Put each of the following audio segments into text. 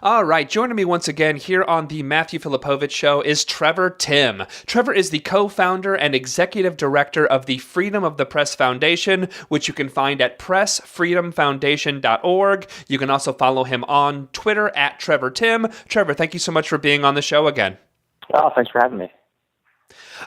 All right, joining me once again here on the Matthew Filipovich Show is Trevor Timm. Trevor is the co-founder and executive director of the Freedom of the Press Foundation, which you can find at pressfreedomfoundation.org. You can also follow him on Twitter at Trevor Timm. Trevor, thank you so much for being on the show again. Oh, thanks for having me.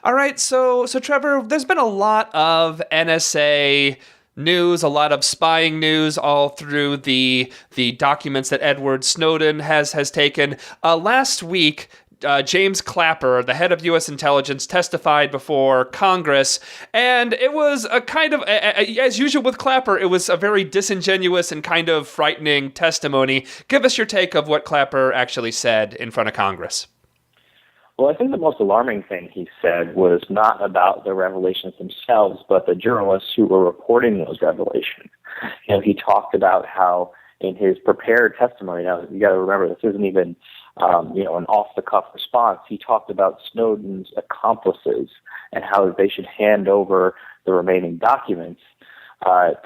All right, so Trevor, there's been a lot of NSA news, a lot of spying news all through the documents that Edward Snowden has taken. Last week, James Clapper, the head of U.S. intelligence, testified before Congress, and it was a kind of, as usual with Clapper, it was a very disingenuous and kind of frightening testimony. Give us your take of what Clapper actually said in front of Congress. Well, I think the most alarming thing he said was not about the revelations themselves, but the journalists who were reporting those revelations. He talked about how in his prepared testimony, now you got to remember this isn't even, an off-the-cuff response. He talked about Snowden's accomplices and how they should hand over the remaining documents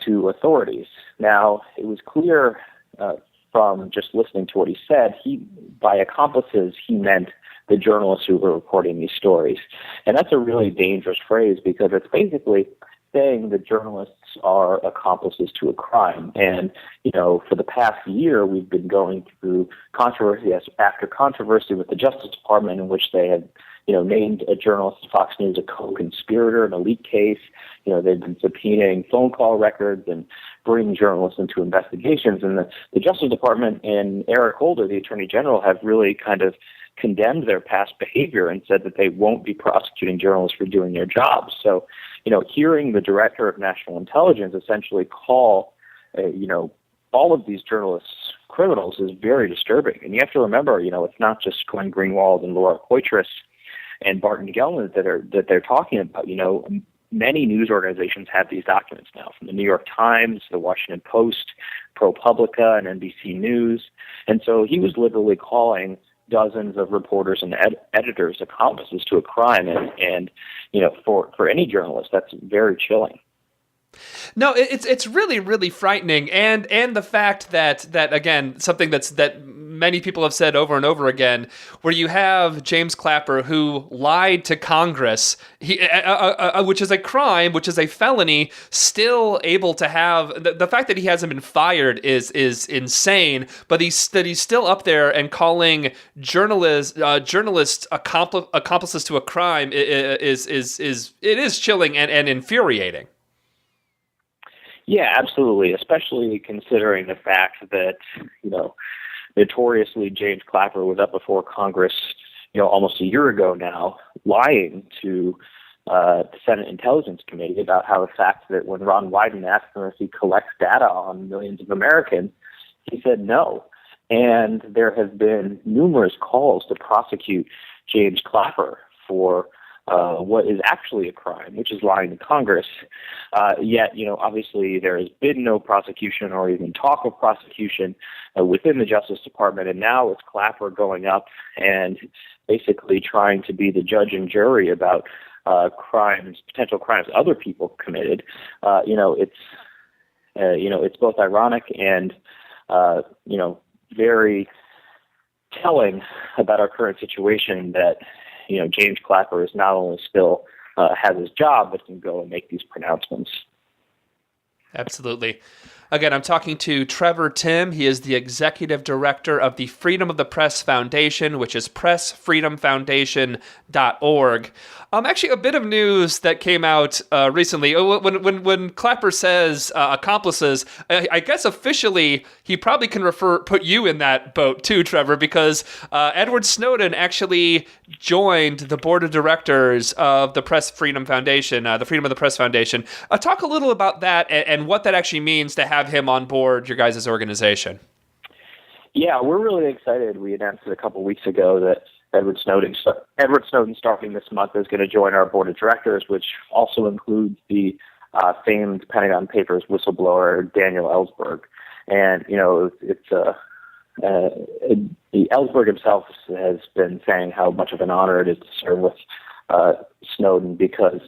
to authorities. Now, it was clear from just listening to what he said, by accomplices, he meant the journalists who were reporting these stories. And that's a really dangerous phrase because it's basically saying the journalists are accomplices to a crime. And, for the past year, we've been going through controversy after controversy with the Justice Department in which they have, named a journalist at Fox News a co-conspirator in a leak case. They've been subpoenaing phone call records and bringing journalists into investigations. And the Justice Department and Eric Holder, the Attorney General, have really kind of condemned their past behavior and said that they won't be prosecuting journalists for doing their jobs. So, hearing the Director of National Intelligence essentially call, all of these journalists criminals is very disturbing. And you have to remember, it's not just Glenn Greenwald and Laura Poitras and Barton Gellman that they're talking about. Many news organizations have these documents now, from the New York Times, the Washington Post, ProPublica, and NBC News. And so he was literally calling dozens of reporters and editors accomplices to a crime, and for any journalist, that's very chilling. No, it's really, really frightening, and the fact that again, something that many people have said over and over again, where you have James Clapper who lied to Congress, which is a crime, which is a felony, still able to have the fact that he hasn't been fired is insane. But he's still up there and calling journalists accomplices to a crime is chilling and infuriating. Yeah, absolutely, especially considering the fact that, notoriously James Clapper was up before Congress, almost a year ago now, lying to the Senate Intelligence Committee about how the fact that when Ron Wyden asked him if he collects data on millions of Americans, he said no. And there have been numerous calls to prosecute James Clapper for what is actually a crime, which is lying to Congress. Yet, obviously there has been no prosecution or even talk of prosecution within the Justice Department. And now it's Clapper going up and basically trying to be the judge and jury about potential crimes other people committed. It's both ironic and, very telling about our current situation that, James Clapper is not only still has his job, but can go and make these pronouncements. Absolutely. Again, I'm talking to Trevor Timm. He is the executive director of the Freedom of the Press Foundation, which is pressfreedomfoundation.org. Actually, a bit of news that came out recently. When Clapper says accomplices, I guess officially he probably can put you in that boat too, Trevor, because Edward Snowden actually joined the board of directors of the Press Freedom Foundation, the Freedom of the Press Foundation. Talk a little about that and what that actually means to have him on board your guys' organization. Yeah, we're really excited. We announced it a couple weeks ago that Edward Snowden starting this month is going to join our board of directors, which also includes the famed Pentagon Papers whistleblower Daniel Ellsberg. And Ellsberg himself has been saying how much of an honor it is to serve with Snowden because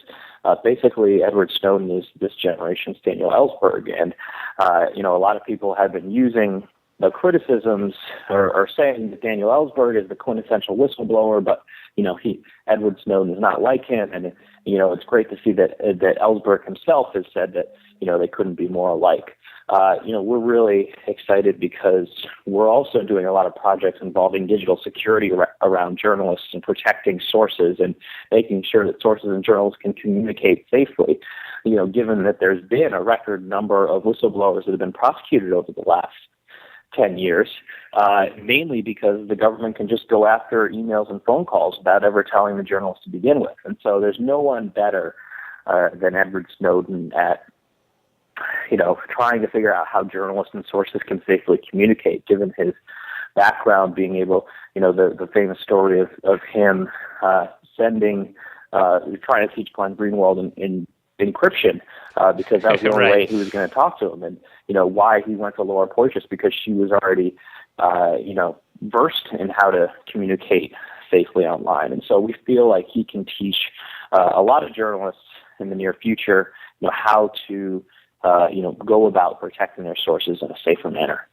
basically Edward Snowden is this generation's Daniel Ellsberg. And, a lot of people have been using the criticisms are saying that Daniel Ellsberg is the quintessential whistleblower, but Edward Snowden is not like him, and it's great to see that Ellsberg himself has said that they couldn't be more alike. We're really excited because we're also doing a lot of projects involving digital security around journalists and protecting sources and making sure that sources and journalists can communicate safely. Given that there's been a record number of whistleblowers that have been prosecuted over the last 10 years, mainly because the government can just go after emails and phone calls without ever telling the journalists to begin with. And so there's no one better than Edward Snowden at trying to figure out how journalists and sources can safely communicate, given his background, being able, the famous story of him trying to teach Glenn Greenwald in encryption, because that was the only way he was going to talk to him, and why he went to Laura Poitras, because she was already versed in how to communicate safely online. And so we feel like he can teach a lot of journalists in the near future how to go about protecting their sources in a safer manner.